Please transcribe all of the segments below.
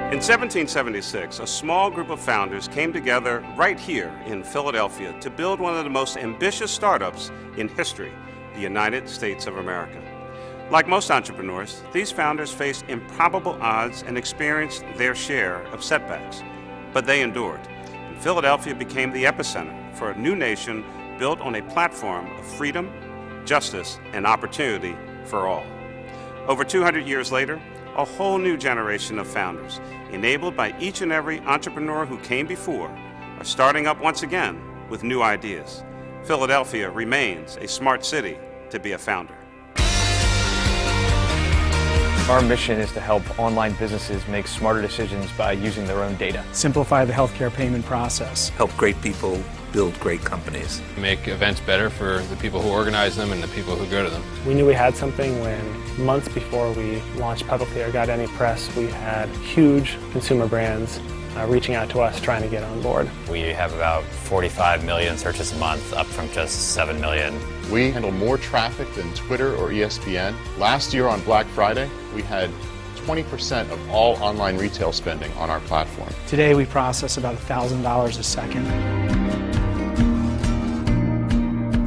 In 1776, a small group of founders came together right here in Philadelphia to build one of the most ambitious startups in history, the United States of America. Like most entrepreneurs, these founders faced improbable odds and experienced their share of setbacks, but they endured. And Philadelphia became the epicenter for a new nation built on a platform of freedom, justice, and opportunity for all. Over 200 years later, a whole new generation of founders, enabled by each and every entrepreneur who came before, are starting up once again with new ideas. Philadelphia remains a smart city to be a founder. Our mission is to help online businesses make smarter decisions by using their own data. Simplify the healthcare payment process. Help great people build great companies. Make events better for the people who organize them and the people who go to them. We knew we had something when months before we launched publicly or got any press, we had huge consumer brands reaching out to us trying to get on board. We have about 45 million searches a month, up from just 7 million. We handle more traffic than Twitter or ESPN. Last year on Black Friday, we had 20% of all online retail spending on our platform. Today we process about $1,000 a second.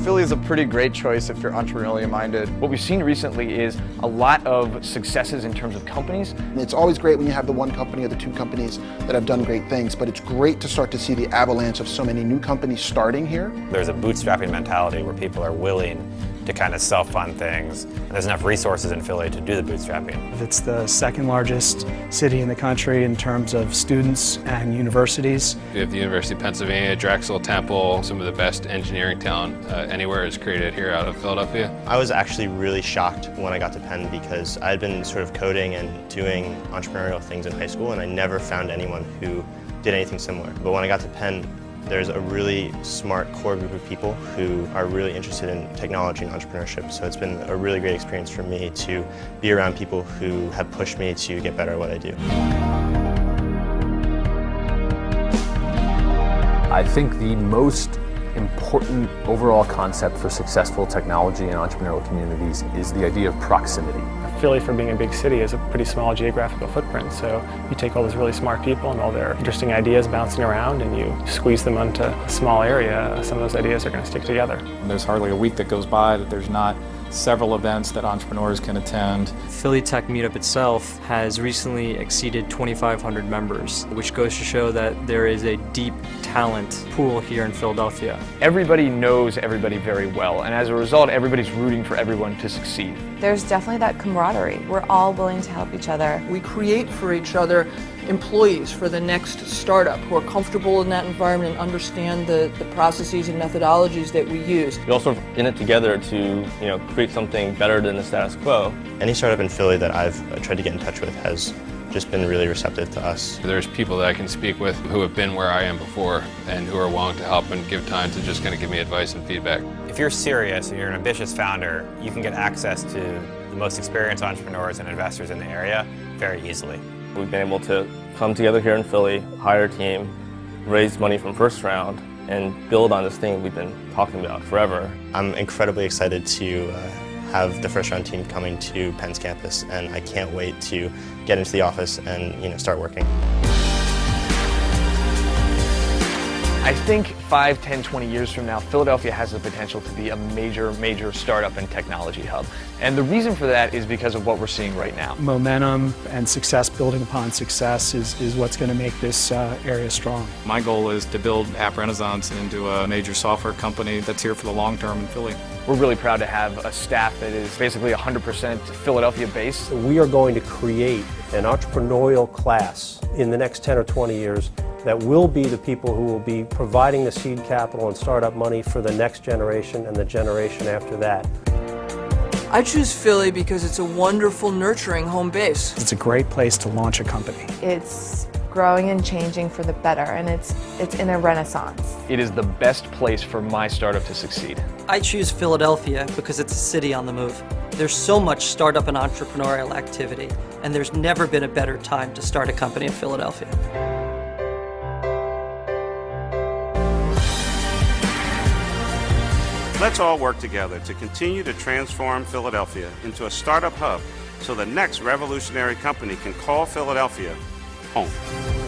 Philly is a pretty great choice if you're entrepreneurially minded. What we've seen recently is a lot of successes in terms of companies. It's always great when you have the one company or the two companies that have done great things, but it's great to start to see the avalanche of so many new companies starting here. There's a bootstrapping mentality where people are willing to kind of self-fund things, and there's enough resources in Philly to do the bootstrapping. It's the second largest city in the country in terms of students and universities. We have the University of Pennsylvania, Drexel, Temple, some of the best engineering talent anywhere is created here out of Philadelphia. I was actually really shocked when I got to Penn because I had been sort of coding and doing entrepreneurial things in high school, and I never found anyone who did anything similar. But when I got to Penn, there's a really smart core group of people who are really interested in technology and entrepreneurship. So it's been a really great experience for me to be around people who have pushed me to get better at what I do. I think the most important overall concept for successful technology and entrepreneurial communities is the idea of proximity. Philly, for being a big city, is a pretty small geographical footprint, so you take all those really smart people and all their interesting ideas bouncing around and you squeeze them into a small area, some of those ideas are going to stick together. There's hardly a week that goes by that there's not several events that entrepreneurs can attend. Philly Tech Meetup itself has recently exceeded 2,500 members, which goes to show that there is a deep talent pool here in Philadelphia. Everybody knows everybody very well, and as a result, everybody's rooting for everyone to succeed. There's definitely that camaraderie. We're all willing to help each other. We create for each other employees for the next startup who are comfortable in that environment and understand the processes and methodologies that we use. We're also in it together to create something better than the status quo. Any startup in Philly that I've tried to get in touch with has just been really receptive to us. There's people that I can speak with who have been where I am before and who are willing to help and give time to just kind of give me advice and feedback. If you're serious and you're an ambitious founder, you can get access to the most experienced entrepreneurs and investors in the area very easily. We've been able to come together here in Philly, hire a team, raise money from first round, and build on this thing we've been talking about forever. I'm incredibly excited to have the first round team coming to Penn's campus, and I can't wait to get into the office and start working. I think 5, 10, 20 years from now, Philadelphia has the potential to be a major startup and technology hub. And the reason for that is because of what we're seeing right now. Momentum and success building upon success is what's going to make this area strong. My goal is to build App Renaissance into a major software company that's here for the long term in Philly. We're really proud to have a staff that is basically 100% Philadelphia-based. We are going to create an entrepreneurial class in the next 10 or 20 years that will be the people who will be providing the seed capital and startup money for the next generation and the generation after that. I choose Philly because it's a wonderful, nurturing home base. It's a great place to launch a company. It's growing and changing for the better, and it's in a renaissance. It is the best place for my startup to succeed. I choose Philadelphia because it's a city on the move. There's so much startup and entrepreneurial activity, and there's never been a better time to start a company in Philadelphia. Let's all work together to continue to transform Philadelphia into a startup hub so the next revolutionary company can call Philadelphia home.